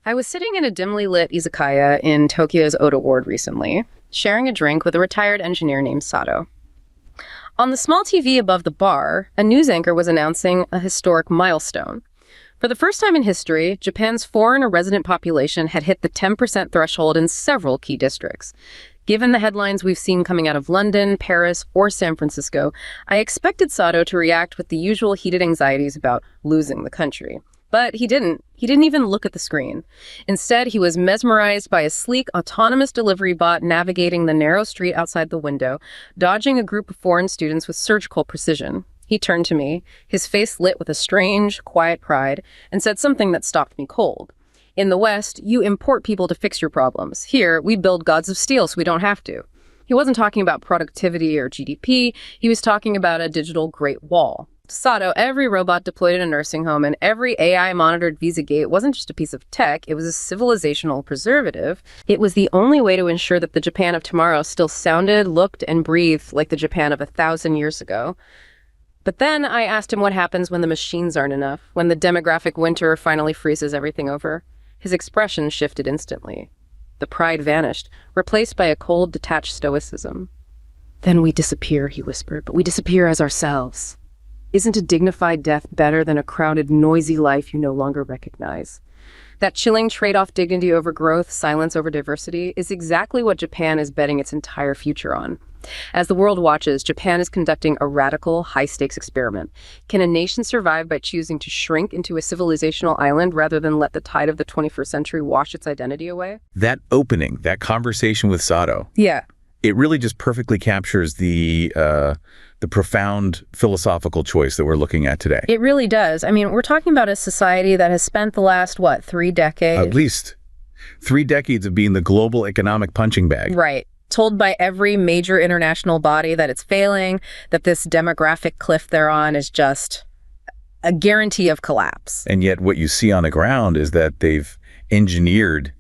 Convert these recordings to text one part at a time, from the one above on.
I was sitting in a dimly lit izakaya in Tokyo's Oda Ward recently, sharing a drink with a retired engineer named Sato. On the small TV above the bar, a news anchor was announcing a historic milestone. For the first time in history, Japan's foreign resident population had hit the 10% threshold in several key districts. Given the headlines we've seen coming out of London, Paris, or San Francisco, I expected Sato to react with the usual heated anxieties about losing the country. But he didn't. He didn't even look at the screen. Instead, he was mesmerized by a sleek, autonomous delivery bot navigating the narrow street outside the window, dodging a group of foreign students with surgical precision. He turned to me, his face lit with a strange, quiet pride, and said something that stopped me cold. In the West, you import people to fix your problems. Here, we build gods of steel so we don't have to. He wasn't talking about productivity or GDP. He was talking about a digital Great Wall. To Sato, every robot deployed in a nursing home and every AI-monitored visa gate wasn't just a piece of tech, it was a civilizational preservative. It was the only way to ensure that the Japan of tomorrow still sounded, looked, and breathed like the Japan of 1,000 years ago. But then I asked him what happens when the machines aren't enough, when the demographic winter finally freezes everything over. His expression shifted instantly. The pride vanished, replaced by a cold, detached stoicism. "Then we disappear," he whispered, "but we disappear as ourselves. Isn't a dignified death better than a crowded, noisy life you no longer recognize?" That chilling trade-off, dignity over growth, silence over diversity, is exactly what Japan is betting its entire future on. As the world watches, Japan is conducting a radical, high-stakes experiment. Can a nation survive by choosing to shrink into a civilizational island rather than let the tide of the 21st century wash its identity away? That opening, that conversation with Sato, Yeah. it really just perfectly captures the profound philosophical choice that we're looking at today. It really does. I mean, we're talking about a society that has spent the last, 3 decades? At least 3 decades of being the global economic punching bag. Right. Told by every major international body that it's failing, that this demographic cliff they're on is just a guarantee of collapse. And yet what you see on the ground is that they've engineered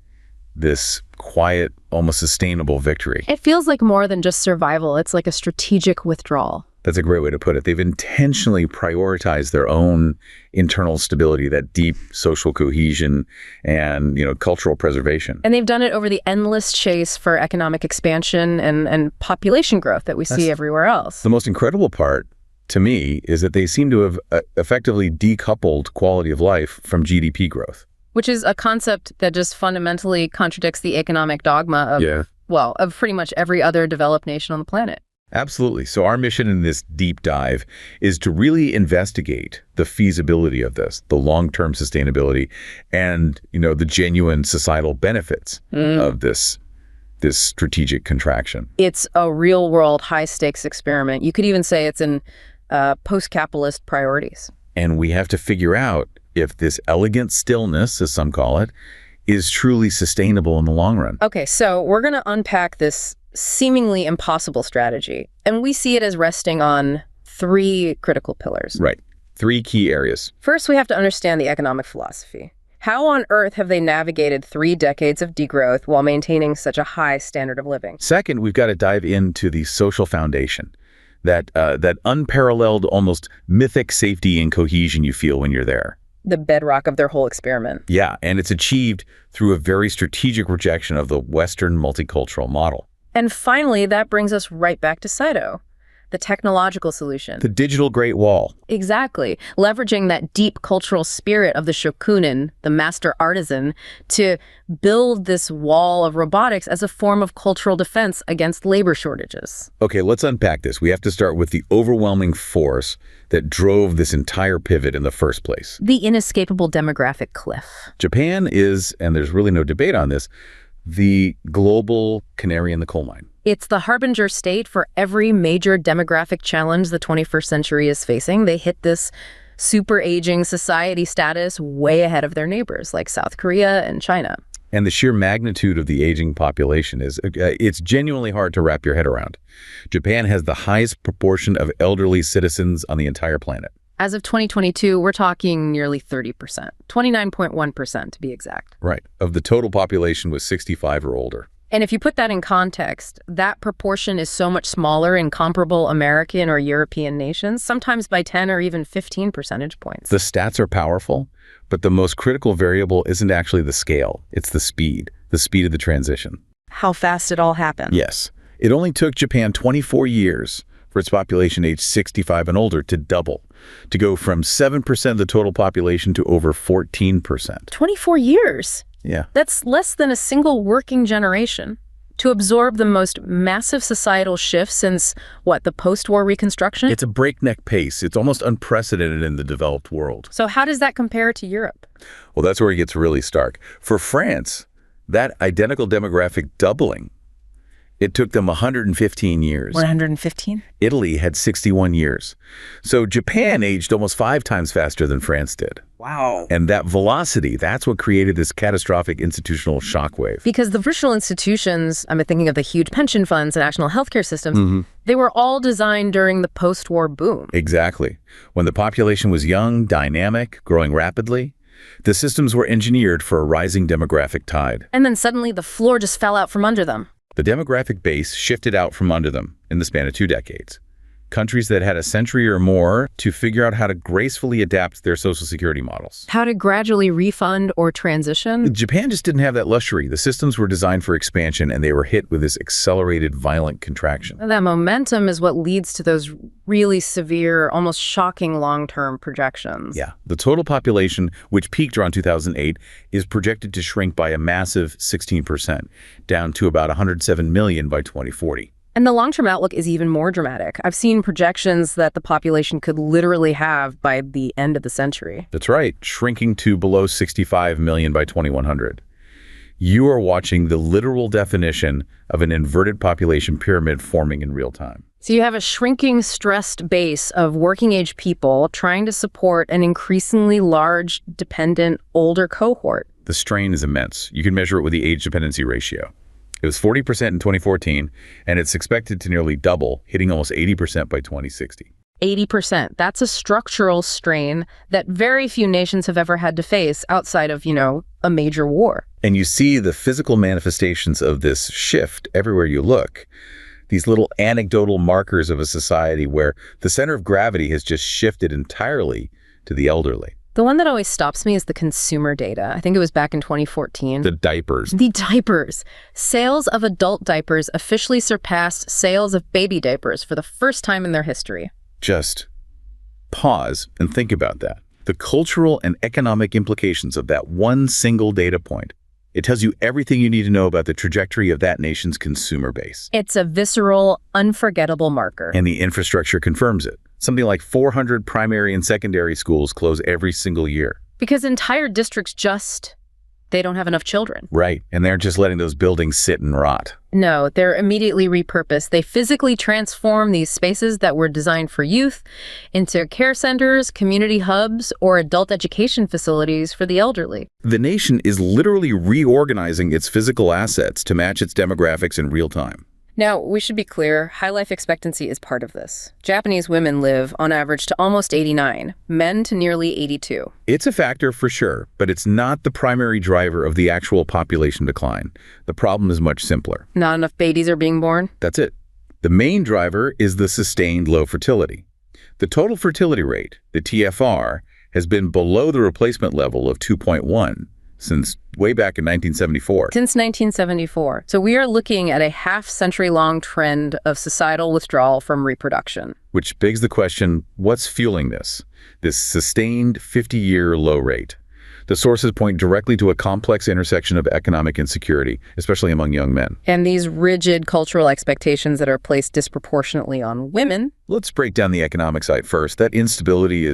this quiet, almost sustainable victory. It feels like more than just survival. It's like a strategic withdrawal. That's a great way to put it. They've intentionally prioritized their own internal stability, that deep social cohesion and, cultural preservation. And they've done it over the endless chase for economic expansion and population growth that we see everywhere else. The most incredible part, to me, is that they seem to have effectively decoupled quality of life from GDP growth. Which is a concept that just fundamentally contradicts the economic dogma of pretty much every other developed nation on the planet. Absolutely. So our mission in this deep dive is to really investigate the feasibility of this, the long-term sustainability, and, the genuine societal benefits of this strategic contraction. It's a real-world, high-stakes experiment. You could even say it's in post-capitalist priorities. And we have to figure out if this elegant stillness, as some call it, is truly sustainable in the long run. Okay, so we're going to unpack this seemingly impossible strategy, and we see it as resting on 3 critical pillars. Right. 3 key areas. First, we have to understand the economic philosophy. How on earth have they navigated 3 decades of degrowth while maintaining such a high standard of living? Second, we've got to dive into the social foundation, that unparalleled, almost mythic safety and cohesion you feel when you're there. The bedrock of their whole experiment. Yeah, and it's achieved through a very strategic rejection of the Western multicultural model. And finally, that brings us right back to Sato, the technological solution. The digital Great Wall. Exactly. Leveraging that deep cultural spirit of the shokunin, the master artisan, to build this wall of robotics as a form of cultural defense against labor shortages. Okay, let's unpack this. We have to start with the overwhelming force that drove this entire pivot in the first place. The inescapable demographic cliff. Japan is, and there's really no debate on this, the global canary in the coal mine. It's the harbinger state for every major demographic challenge the 21st century is facing. They hit this super aging society status way ahead of their neighbors like South Korea and China. And the sheer magnitude of the aging population it's genuinely hard to wrap your head around. Japan has the highest proportion of elderly citizens on the entire planet. As of 2022, we're talking nearly 30%, 29.1% to be exact. Right. Of the total population was 65 or older. And if you put that in context, that proportion is so much smaller in comparable American or European nations, sometimes by 10 or even 15 percentage points. The stats are powerful, but the most critical variable isn't actually the scale. It's the speed of the transition. How fast it all happened. Yes. It only took Japan 24 years for its population aged 65 and older to double, to go from 7% of the total population to over 14%. 24 years? Yeah. That's less than a single working generation to absorb the most massive societal shift since, the post-war Reconstruction? It's a breakneck pace. It's almost unprecedented in the developed world. So how does that compare to Europe? Well, that's where it gets really stark. For France, that identical demographic doubling, it took them 115 years. 115? Italy had 61 years. So Japan aged almost 5 times faster than France did. Wow. And that velocity, that's what created this catastrophic institutional shockwave. Because the traditional institutions, I'm thinking of the huge pension funds and national healthcare systems, they were all designed during the post-war boom. Exactly. When the population was young, dynamic, growing rapidly, the systems were engineered for a rising demographic tide. And then suddenly the floor just fell out from under them. The demographic base shifted out from under them in the span of 2 decades. Countries that had a century or more to figure out how to gracefully adapt their social security models. How to gradually refund or transition? Japan just didn't have that luxury. The systems were designed for expansion, and they were hit with this accelerated, violent contraction. That momentum is what leads to those really severe, almost shocking long-term projections. Yeah. The total population, which peaked around 2008, is projected to shrink by a massive 16%, down to about 107 million by 2040. And the long-term outlook is even more dramatic. I've seen projections that the population could literally have by the end of the century. That's right, shrinking to below 65 million by 2100. You are watching the literal definition of an inverted population pyramid forming in real time. So you have a shrinking, stressed base of working-age people trying to support an increasingly large, dependent, older cohort. The strain is immense. You can measure it with the age dependency ratio. It was 40% in 2014, and it's expected to nearly double, hitting almost 80% by 2060. 80%. That's a structural strain that very few nations have ever had to face outside of, a major war. And you see the physical manifestations of this shift everywhere you look. These little anecdotal markers of a society where the center of gravity has just shifted entirely to the elderly. The one that always stops me is the consumer data. I think it was back in 2014. The diapers. The diapers. Sales of adult diapers officially surpassed sales of baby diapers for the first time in their history. Just pause and think about that. The cultural and economic implications of that one single data point. It tells you everything you need to know about the trajectory of that nation's consumer base. It's a visceral, unforgettable marker. And the infrastructure confirms it. Something like 400 primary and secondary schools close every single year. Because entire districts they don't have enough children. Right, and they're just letting those buildings sit and rot. No, they're immediately repurposed. They physically transform these spaces that were designed for youth into care centers, community hubs, or adult education facilities for the elderly. The nation is literally reorganizing its physical assets to match its demographics in real time. Now, we should be clear, high life expectancy is part of this. Japanese women live, on average, to almost 89, men to nearly 82. It's a factor for sure, but it's not the primary driver of the actual population decline. The problem is much simpler. Not enough babies are being born? That's it. The main driver is the sustained low fertility. The total fertility rate, the TFR, has been below the replacement level of 2.1 since way back in 1974. Since 1974. So we are looking at a half-century-long trend of societal withdrawal from reproduction. Which begs the question, what's fueling this sustained 50-year low rate? The sources point directly to a complex intersection of economic insecurity, especially among young men. And these rigid cultural expectations that are placed disproportionately on women. Let's break down the economic side first. That instability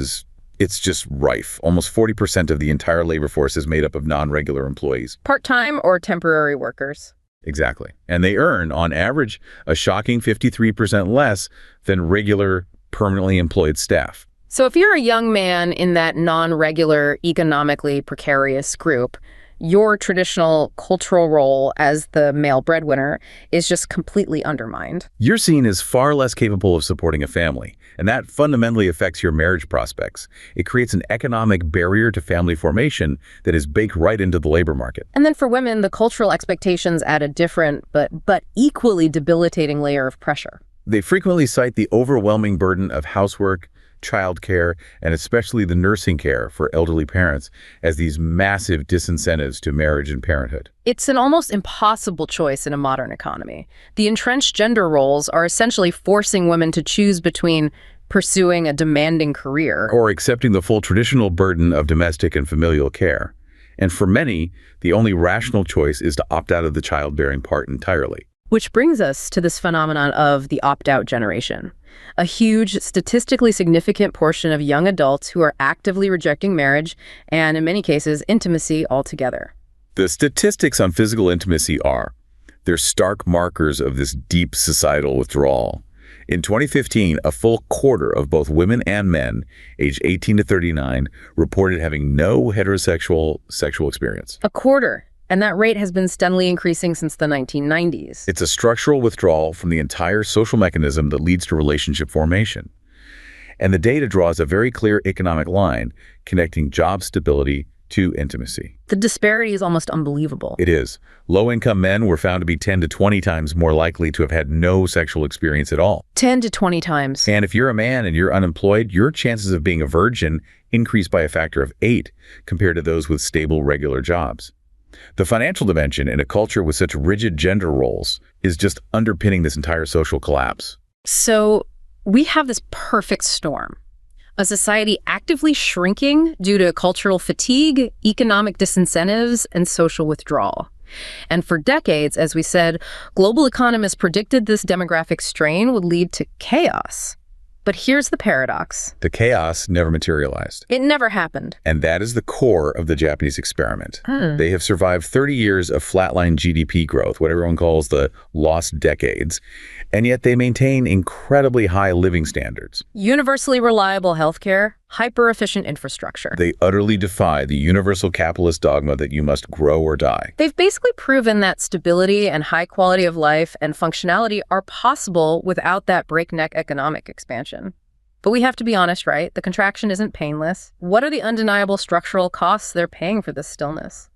it's just rife. Almost 40% of the entire labor force is made up of non-regular employees. Part-time or temporary workers. Exactly. And they earn, on average, a shocking 53% less than regular, permanently employed staff. So if you're a young man in that non-regular, economically precarious group, your traditional cultural role as the male breadwinner is just completely undermined. You're seen as far less capable of supporting a family, and that fundamentally affects your marriage prospects. It creates an economic barrier to family formation that is baked right into the labor market. And then for women, the cultural expectations add a different but equally debilitating layer of pressure. They frequently cite the overwhelming burden of housework, childcare, and especially the nursing care for elderly parents as these massive disincentives to marriage and parenthood. It's an almost impossible choice in a modern economy. The entrenched gender roles are essentially forcing women to choose between pursuing a demanding career or accepting the full traditional burden of domestic and familial care. And for many, the only rational choice is to opt out of the childbearing part entirely. Which brings us to this phenomenon of the opt-out generation. A huge, statistically significant portion of young adults who are actively rejecting marriage and, in many cases, intimacy altogether. The statistics on physical intimacy they're stark markers of this deep societal withdrawal. In 2015, a full quarter of both women and men, aged 18 to 39, reported having no heterosexual sexual experience. A quarter. And that rate has been steadily increasing since the 1990s. It's a structural withdrawal from the entire social mechanism that leads to relationship formation. And the data draws a very clear economic line connecting job stability to intimacy. The disparity is almost unbelievable. It is. Low-income men were found to be 10 to 20 times more likely to have had no sexual experience at all. 10 to 20 times. And if you're a man and you're unemployed, your chances of being a virgin increase by a factor of 8 compared to those with stable, regular jobs. The financial dimension in a culture with such rigid gender roles is just underpinning this entire social collapse. So we have this perfect storm. A society actively shrinking due to cultural fatigue, economic disincentives, and social withdrawal. And for decades, as we said, global economists predicted this demographic strain would lead to chaos. But here's the paradox. The chaos never materialized. It never happened. And that is the core of the Japanese experiment. They have survived 30 years of flatline GDP growth, what everyone calls the lost decades, and yet they maintain incredibly high living standards. Universally reliable healthcare, hyper-efficient infrastructure. They utterly defy the universal capitalist dogma that you must grow or die. They've basically proven that stability and high quality of life and functionality are possible without that breakneck economic expansion. But we have to be honest, right? The contraction isn't painless. What are the undeniable structural costs they're paying for this stillness?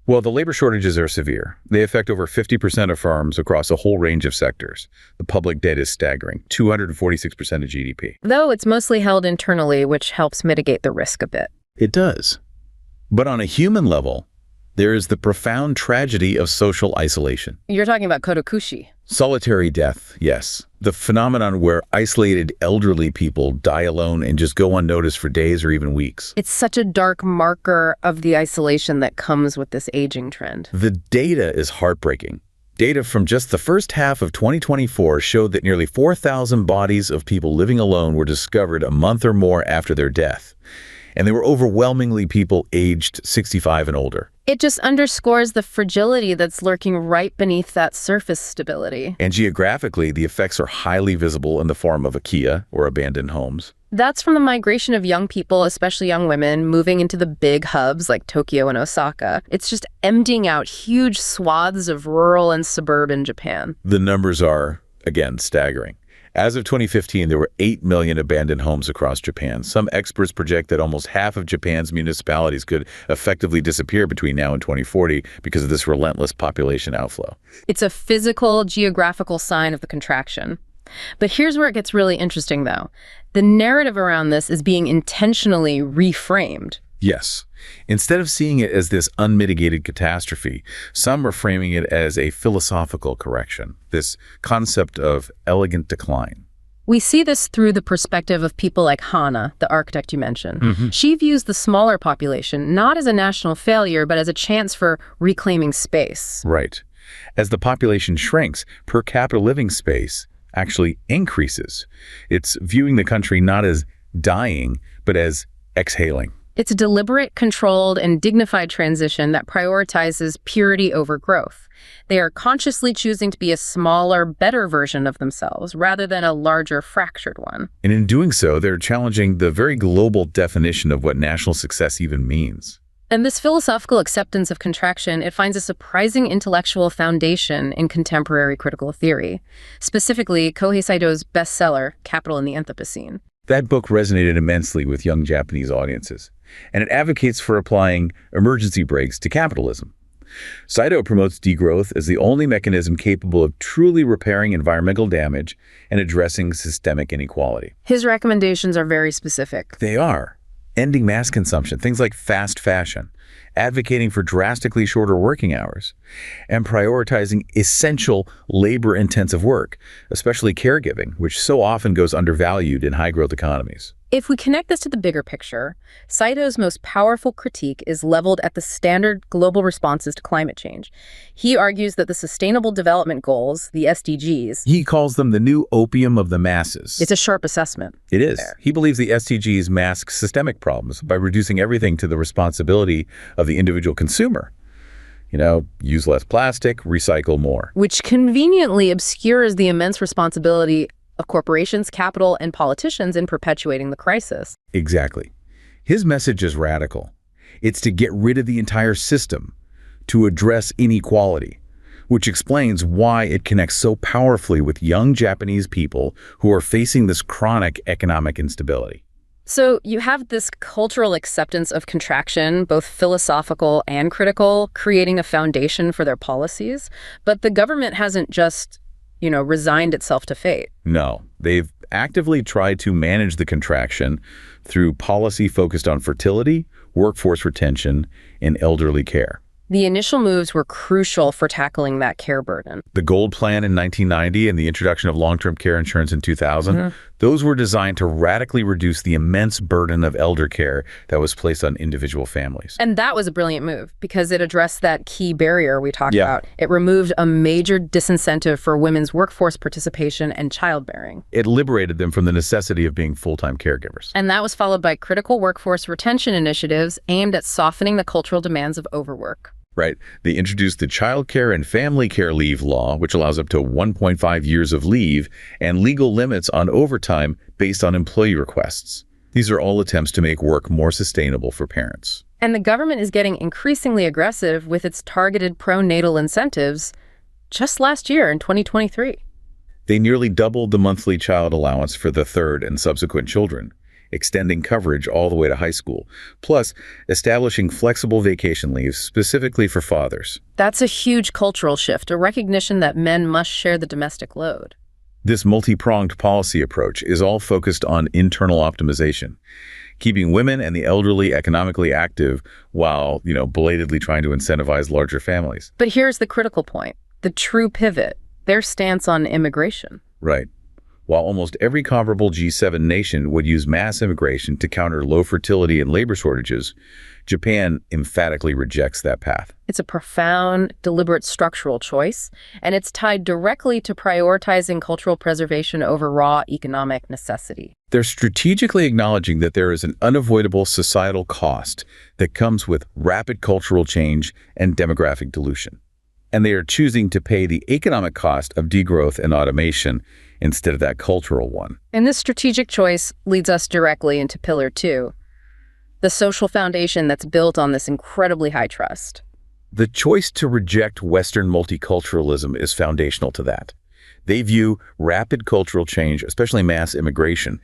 Well, the labor shortages are severe. They affect over 50% of firms across a whole range of sectors. The public debt is staggering, 246% of GDP. Though it's mostly held internally, which helps mitigate the risk a bit. It does. But on a human level, there is the profound tragedy of social isolation. You're talking about kodokushi. Solitary death, yes. The phenomenon where isolated elderly people die alone and just go unnoticed for days or even weeks. It's such a dark marker of the isolation that comes with this aging trend. The data is heartbreaking. Data from just the first half of 2024 showed that nearly 4,000 bodies of people living alone were discovered a month or more after their death. And they were overwhelmingly people aged 65 and older. It just underscores the fragility that's lurking right beneath that surface stability. And geographically, the effects are highly visible in the form of IKEA or abandoned homes. That's from the migration of young people, especially young women, moving into the big hubs like Tokyo and Osaka. It's just emptying out huge swaths of rural and suburban Japan. The numbers are, again, staggering. As of 2015, there were 8 million abandoned homes across Japan. Some experts project that almost half of Japan's municipalities could effectively disappear between now and 2040 because of this relentless population outflow. It's a physical, geographical sign of the contraction. But here's where it gets really interesting, though. The narrative around this is being intentionally reframed. Yes. Instead of seeing it as this unmitigated catastrophe, some are framing it as a philosophical correction, this concept of elegant decline. We see this through the perspective of people like Hana, the architect you mentioned. She views the smaller population not as a national failure, but as a chance for reclaiming space. Right. As the population shrinks, per capita living space actually increases. It's viewing the country not as dying, but as exhaling. It's a deliberate, controlled, and dignified transition that prioritizes purity over growth. They are consciously choosing to be a smaller, better version of themselves, rather than a larger, fractured one. And in doing so, they're challenging the very global definition of what national success even means. And this philosophical acceptance of contraction, it finds a surprising intellectual foundation in contemporary critical theory, specifically Kohei Saido's bestseller, Capital in the Anthropocene. That book resonated immensely with young Japanese audiences, and it advocates for applying emergency brakes to capitalism. Saido promotes degrowth as the only mechanism capable of truly repairing environmental damage and addressing systemic inequality. His recommendations are very specific. They are ending mass consumption, things like fast fashion, advocating for drastically shorter working hours, and prioritizing essential labor-intensive work, especially caregiving, which so often goes undervalued in high-growth economies. If we connect this to the bigger picture, Saido's most powerful critique is leveled at the standard global responses to climate change. He argues that the Sustainable Development Goals, the SDGs, He calls them the new opium of the masses. it's a sharp assessment. It is. He believes the SDGs mask systemic problems by reducing everything to the responsibility of the individual consumer. Use less plastic, recycle more. Which conveniently obscures the immense responsibility of corporations, capital, and politicians in perpetuating the crisis. Exactly. His message is radical. It's to get rid of the entire system, to address inequality, which explains why it connects so powerfully with young Japanese people who are facing this chronic economic instability. So you have this cultural acceptance of contraction, both philosophical and critical, creating a foundation for their policies. But the government hasn't just resigned itself to fate. No, they've actively tried to manage the contraction through policy focused on fertility, workforce retention, and elderly care. The initial moves were crucial for tackling that care burden. The Gold Plan in 1990 and the introduction of long-term care insurance in 2000, those were designed to radically reduce the immense burden of elder care that was placed on individual families. And that was a brilliant move because it addressed that key barrier we talked about. It removed a major disincentive for women's workforce participation and childbearing. It liberated them from the necessity of being full-time caregivers. And that was followed by critical workforce retention initiatives aimed at softening the cultural demands of overwork. Right. They introduced the Child Care and Family Care Leave Law, which allows up to 1.5 years of leave, and legal limits on overtime based on employee requests. These are all attempts to make work more sustainable for parents. And the government is getting increasingly aggressive with its targeted pronatal incentives just last year in 2023. They nearly doubled the monthly child allowance for the third and subsequent children, extending coverage all the way to high school, plus establishing flexible vacation leaves specifically for fathers. That's a huge cultural shift, a recognition that men must share the domestic load. This multi-pronged policy approach is all focused on internal optimization, keeping women and the elderly economically active while, belatedly trying to incentivize larger families. But here's the critical point, the true pivot, their stance on immigration. Right. While almost every comparable G7 nation would use mass immigration to counter low fertility and labor shortages, Japan emphatically rejects that path. It's a profound, deliberate structural choice, and it's tied directly to prioritizing cultural preservation over raw economic necessity. They're strategically acknowledging that there is an unavoidable societal cost that comes with rapid cultural change and demographic dilution. And they are choosing to pay the economic cost of degrowth and automation instead of that cultural one. And this strategic choice leads us directly into Pillar 2, the social foundation that's built on this incredibly high trust. The choice to reject Western multiculturalism is foundational to that. They view rapid cultural change, especially mass immigration,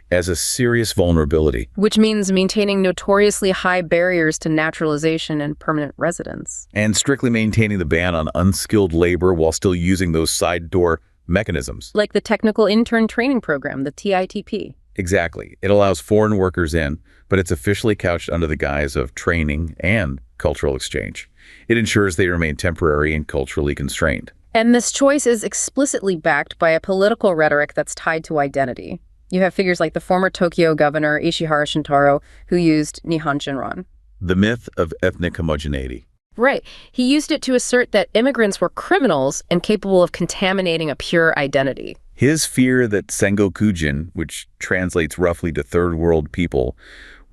as a serious vulnerability. Which means maintaining notoriously high barriers to naturalization and permanent residence. And strictly maintaining the ban on unskilled labor while still using those side door mechanisms. Like the Technical Intern Training Program, the TITP. Exactly. It allows foreign workers in, but it's officially couched under the guise of training and cultural exchange. It ensures they remain temporary and culturally constrained. And this choice is explicitly backed by a political rhetoric that's tied to identity. You have figures like the former Tokyo governor, Ishihara Shintaro, who used Nihon Shinran. The myth of ethnic homogeneity. Right. He used it to assert that immigrants were criminals and capable of contaminating a pure identity. His fear that Sengokujin, which translates roughly to third world people,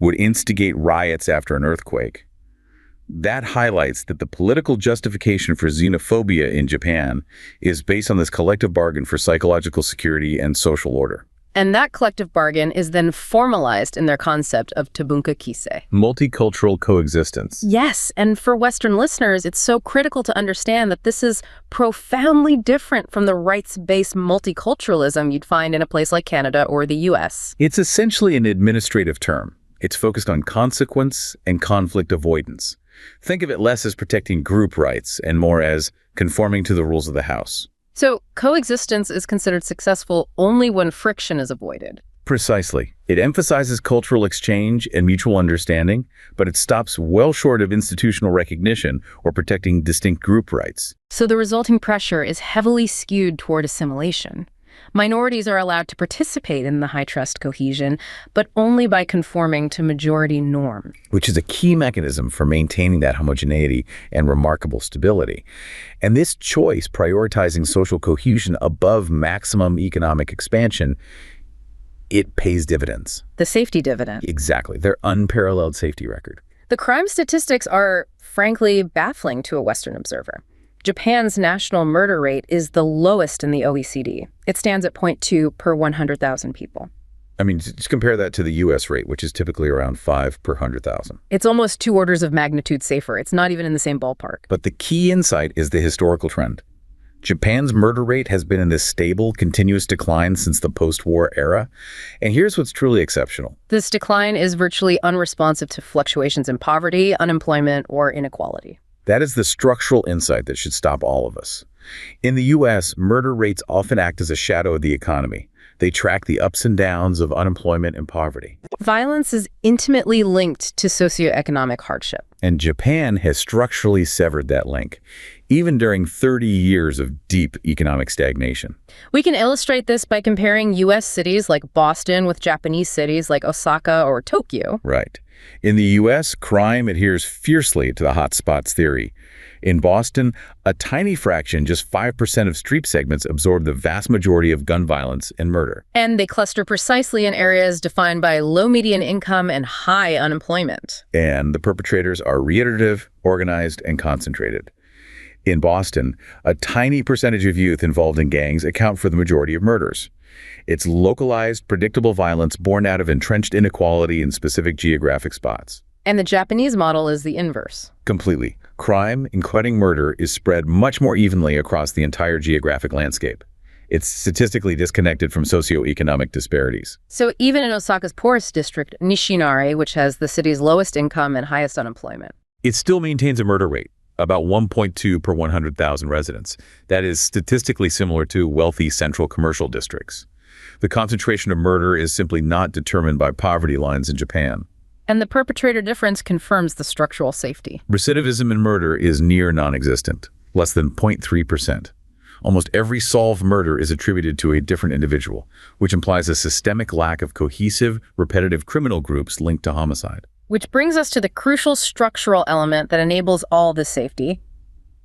would instigate riots after an earthquake. That highlights that the political justification for xenophobia in Japan is based on this collective bargain for psychological security and social order. And that collective bargain is then formalized in their concept of Tabunko-kisei. Multicultural coexistence. Yes, and for Western listeners, it's so critical to understand that this is profoundly different from the rights-based multiculturalism you'd find in a place like Canada or the US. It's essentially an administrative term. It's focused on consequence and conflict avoidance. Think of it less as protecting group rights and more as conforming to the rules of the house. So coexistence is considered successful only when friction is avoided. Precisely. It emphasizes cultural exchange and mutual understanding, but it stops well short of institutional recognition or protecting distinct group rights. So the resulting pressure is heavily skewed toward assimilation. Minorities are allowed to participate in the high-trust cohesion, but only by conforming to majority norms. Which is a key mechanism for maintaining that homogeneity and remarkable stability. And this choice, prioritizing social cohesion above maximum economic expansion, it pays dividends. The safety dividend. Exactly. Their unparalleled safety record. The crime statistics are, frankly, baffling to a Western observer. Japan's national murder rate is the lowest in the OECD. It stands at 0.2 per 100,000 people. I mean, just compare that to the U.S. rate, which is typically around 5 per 100,000. It's almost 2 orders of magnitude safer. It's not even in the same ballpark. But the key insight is the historical trend. Japan's murder rate has been in this stable, continuous decline since the post-war era. And here's what's truly exceptional. This decline is virtually unresponsive to fluctuations in poverty, unemployment, or inequality. That is the structural insight that should stop all of us. In the U.S., murder rates often act as a shadow of the economy. They track the ups and downs of unemployment and poverty. Violence is intimately linked to socioeconomic hardship. And Japan has structurally severed that link, even during 30 years of deep economic stagnation. We can illustrate this by comparing U.S. cities like Boston with Japanese cities like Osaka or Tokyo. Right. In the U.S., crime adheres fiercely to the hotspots theory. In Boston, a tiny fraction, just 5% of street segments, absorb the vast majority of gun violence and murder. And they cluster precisely in areas defined by low median income and high unemployment. And the perpetrators are reiterative, organized, and concentrated. In Boston, a tiny percentage of youth involved in gangs account for the majority of murders. It's localized, predictable violence born out of entrenched inequality in specific geographic spots. And the Japanese model is the inverse. Completely. Crime, including murder, is spread much more evenly across the entire geographic landscape. It's statistically disconnected from socioeconomic disparities. So even in Osaka's poorest district, Nishinari, which has the city's lowest income and highest unemployment, it still maintains a murder rate, about 1.2 per 100,000 residents. That is statistically similar to wealthy central commercial districts. The concentration of murder is simply not determined by poverty lines in Japan. And the perpetrator difference confirms the structural safety. Recidivism in murder is near non-existent, less than 0.3%. Almost every solved murder is attributed to a different individual, which implies a systemic lack of cohesive, repetitive criminal groups linked to homicide. Which brings us to the crucial structural element that enables all this safety,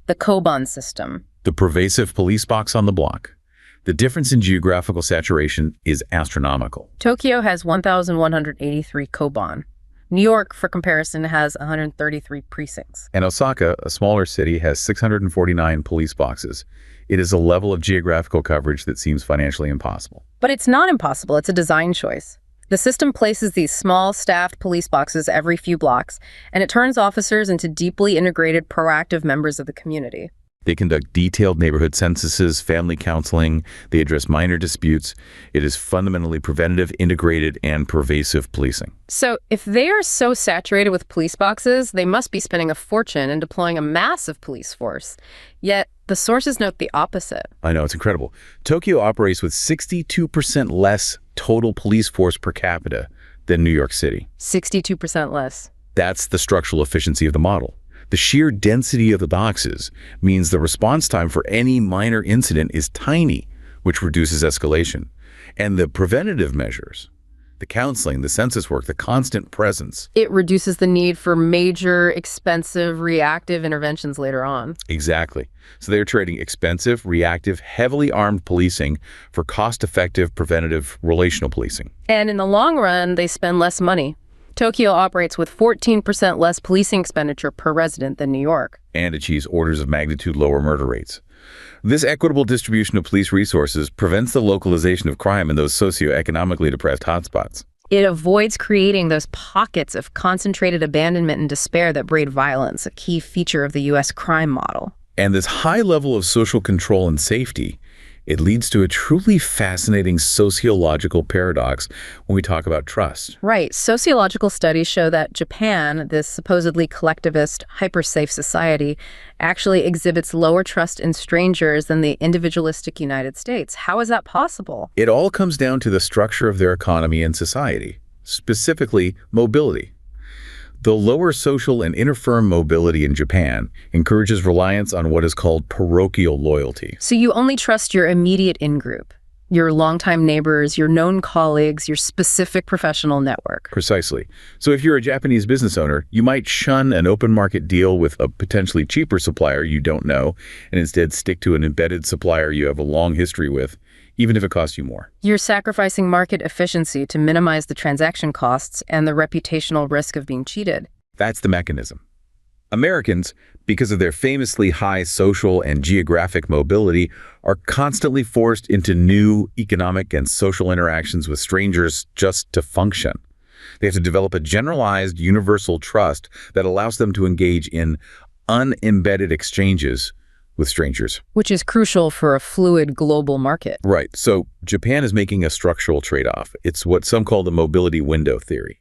the Koban system. The pervasive police box on the block. The difference in geographical saturation is astronomical. Tokyo has 1,183 Koban. New York, for comparison, has 133 precincts. And Osaka, a smaller city, has 649 police boxes. It is a level of geographical coverage that seems financially impossible. But it's not impossible. It's a design choice. The system places these small, staffed police boxes every few blocks, and it turns officers into deeply integrated, proactive members of the community. They conduct detailed neighborhood censuses, family counseling, they address minor disputes. It is fundamentally preventative, integrated, and pervasive policing. So if they are so saturated with police boxes, they must be spending a fortune and deploying a massive police force. Yet the sources note the opposite. I know, it's incredible. Tokyo operates with 62% less total police force per capita than New York City. 62% less. That's the structural efficiency of the model. The sheer density of the boxes means the response time for any minor incident is tiny, which reduces escalation. And the preventative measures, the counseling, the census work, the constant presence, it reduces the need for major, expensive, reactive interventions later on. Exactly. So they're trading expensive, reactive, heavily armed policing for cost-effective, preventative, relational policing. And in the long run, they spend less money. Tokyo operates with 14% less policing expenditure per resident than New York. And achieves orders of magnitude lower murder rates. This equitable distribution of police resources prevents the localization of crime in those socioeconomically depressed hotspots. It avoids creating those pockets of concentrated abandonment and despair that breed violence, a key feature of the U.S. crime model. And this high level of social control and safety, it leads to a truly fascinating sociological paradox when we talk about trust. Right. Sociological studies show that Japan, this supposedly collectivist, hyper-safe society, actually exhibits lower trust in strangers than the individualistic United States. How is that possible? It all comes down to the structure of their economy and society, specifically mobility. The lower social and inter-firm mobility in Japan encourages reliance on what is called parochial loyalty. So you only trust your immediate in-group, your longtime neighbors, your known colleagues, your specific professional network. Precisely. So if you're a Japanese business owner, you might shun an open market deal with a potentially cheaper supplier you don't know, and instead stick to an embedded supplier you have a long history with, even if it costs you more. You're sacrificing market efficiency to minimize the transaction costs and the reputational risk of being cheated. That's the mechanism. Americans, because of their famously high social and geographic mobility, are constantly forced into new economic and social interactions with strangers just to function. They have to develop a generalized universal trust that allows them to engage in unembedded exchanges with strangers. Which is crucial for a fluid global market. Right. So Japan is making a structural trade-off. It's what some call the mobility window theory.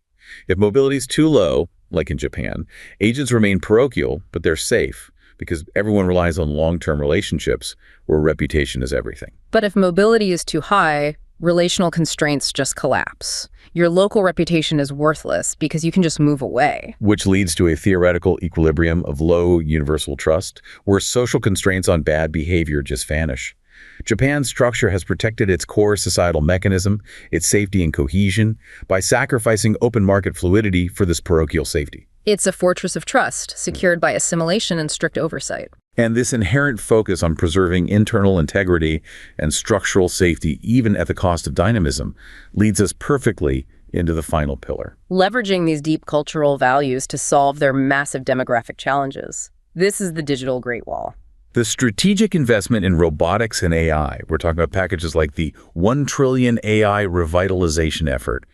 If mobility is too low, like in Japan, agents remain parochial, but they're safe because everyone relies on long-term relationships where reputation is everything. But if mobility is too high, relational constraints just collapse. Your local reputation is worthless because you can just move away. Which leads to a theoretical equilibrium of low universal trust, where social constraints on bad behavior just vanish. Japan's structure has protected its core societal mechanism, its safety and cohesion, by sacrificing open market fluidity for this parochial safety. It's a fortress of trust, secured by assimilation and strict oversight. And this inherent focus on preserving internal integrity and structural safety, even at the cost of dynamism, leads us perfectly into the final pillar. Leveraging these deep cultural values to solve their massive demographic challenges. This is the digital Great Wall. The strategic investment in robotics and AI, we're talking about packages like the 1 trillion AI revitalization effort.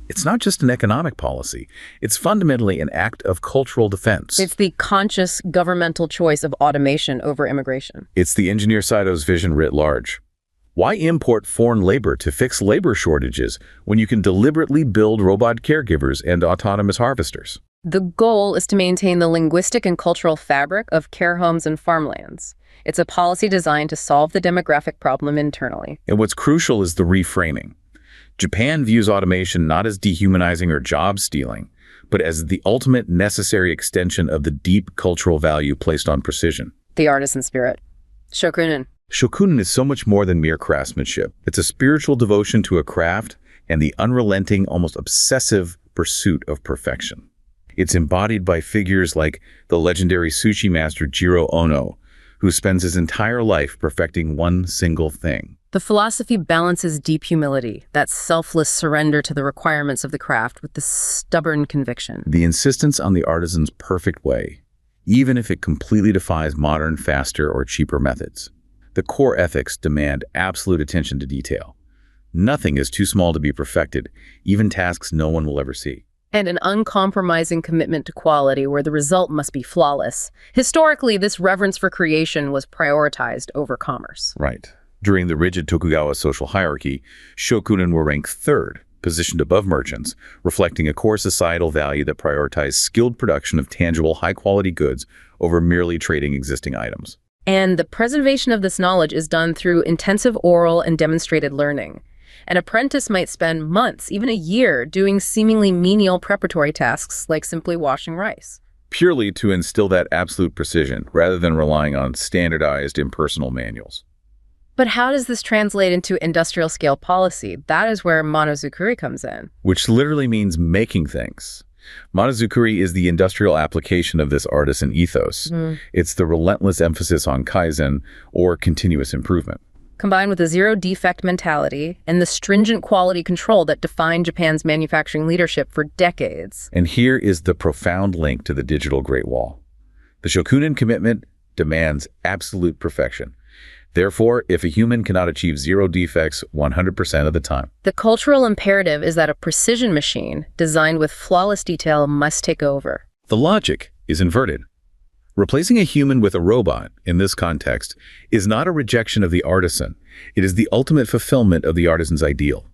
It's not just an economic policy. It's fundamentally an act of cultural defense. It's the conscious governmental choice of automation over immigration. It's the engineer Sato's vision writ large. Why import foreign labor to fix labor shortages when you can deliberately build robot caregivers and autonomous harvesters? The goal is to maintain the linguistic and cultural fabric of care homes and farmlands. It's a policy designed to solve the demographic problem internally. And what's crucial is the reframing. Japan views automation not as dehumanizing or job stealing, but as the ultimate necessary extension of the deep cultural value placed on precision. The artisan spirit. Shokunin. Shokunin is so much more than mere craftsmanship. It's a spiritual devotion to a craft and the unrelenting, almost obsessive pursuit of perfection. It's embodied by figures like the legendary sushi master Jiro Ono, who spends his entire life perfecting one single thing. The philosophy balances deep humility, that selfless surrender to the requirements of the craft, with the stubborn conviction. The insistence on the artisan's perfect way, even if it completely defies modern, faster, or cheaper methods. The core ethics demand absolute attention to detail. Nothing is too small to be perfected, even tasks no one will ever see. And an uncompromising commitment to quality where the result must be flawless. Historically, this reverence for creation was prioritized over commerce. Right. During the rigid Tokugawa social hierarchy, shokunin were ranked third, positioned above merchants, reflecting a core societal value that prioritized skilled production of tangible, high-quality goods over merely trading existing items. And the preservation of this knowledge is done through intensive oral and demonstrated learning. An apprentice might spend months, even a year, doing seemingly menial preparatory tasks like simply washing rice. Purely to instill that absolute precision, rather than relying on standardized, impersonal manuals. But how does this translate into industrial-scale policy? That is where monozukuri comes in. Which literally means making things. Monozukuri is the industrial application of this artisan ethos. It's the relentless emphasis on kaizen, or continuous improvement. combined with a zero-defect mentality and the stringent quality control that defined Japan's manufacturing leadership for decades. And here is the profound link to the digital Great Wall. The Shokunin commitment demands absolute perfection. Therefore, if a human cannot achieve zero defects 100% of the time, the cultural imperative is that a precision machine designed with flawless detail must take over. the logic is inverted. Replacing a human with a robot, in this context, is not a rejection of the artisan. It is the ultimate fulfillment of the artisan's ideal.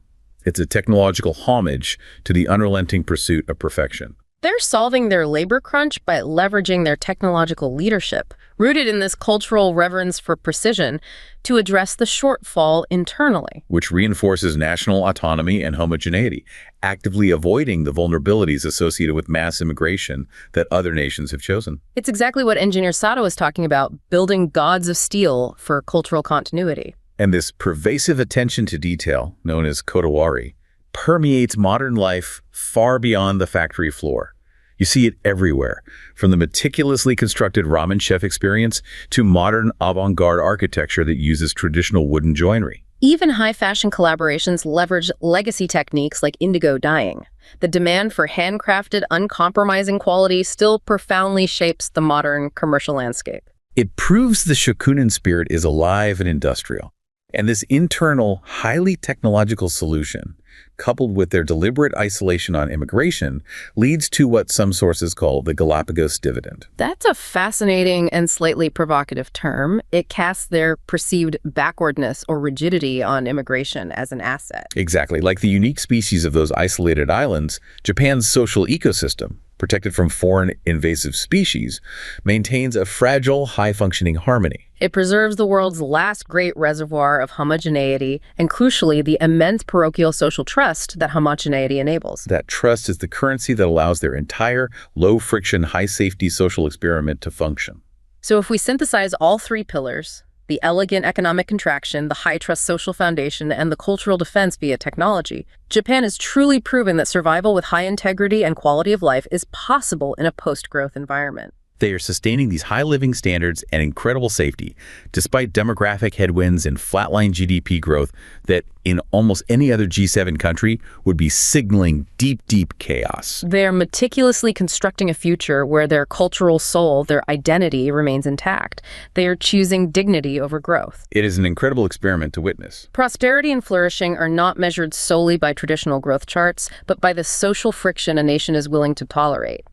It's a technological homage to the unrelenting pursuit of perfection. They're solving their labor crunch by leveraging their technological leadership, rooted in this cultural reverence for precision, to address the shortfall internally. Which reinforces national autonomy and homogeneity, actively avoiding the vulnerabilities associated with mass immigration that other nations have chosen. It's exactly what engineer Sato was talking about, building gods of steel for cultural continuity. And this pervasive attention to detail, known as kodawari, permeates modern life far beyond the factory floor. You see it everywhere, from the meticulously constructed ramen chef experience to modern avant-garde architecture that uses traditional wooden joinery. Even high-fashion collaborations leverage legacy techniques like indigo dyeing. The demand for handcrafted, uncompromising quality still profoundly shapes the modern commercial landscape. It proves the Shokunin spirit is alive and industrial. And this internal, highly technological solution, coupled with their deliberate isolation on immigration, leads to what some sources call the Galapagos dividend. That's a fascinating and slightly provocative term. It casts their perceived backwardness or rigidity on immigration as an asset. Exactly. Like the unique species of those isolated islands, Japan's social ecosystem, protected from foreign invasive species, maintains a fragile, high-functioning harmony. It preserves the world's last great reservoir of homogeneity and, crucially, the immense parochial social trust that homogeneity enables. That trust is the currency that allows their entire low-friction, high-safety social experiment to function. So if we synthesize all three pillars, the elegant economic contraction, the high-trust social foundation, and the cultural defense via technology, Japan has truly proven that survival with high integrity and quality of life is possible in a post-growth environment. They are sustaining these high living standards and incredible safety, despite demographic headwinds and flatline GDP growth that, in almost any other G7 country, would be signaling deep, deep chaos. They're meticulously constructing a future where their cultural soul, their identity, remains intact. They are choosing dignity over growth. It is an incredible experiment to witness. Prosperity and flourishing are not measured solely by traditional growth charts, but by the social friction a nation is willing to tolerate.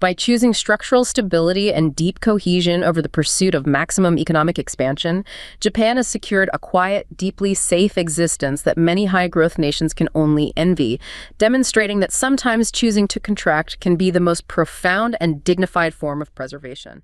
By choosing structural stability and deep cohesion over the pursuit of maximum economic expansion, Japan has secured a quiet, deeply safe existence that many high-growth nations can only envy, demonstrating that sometimes choosing to contract can be the most profound and dignified form of preservation.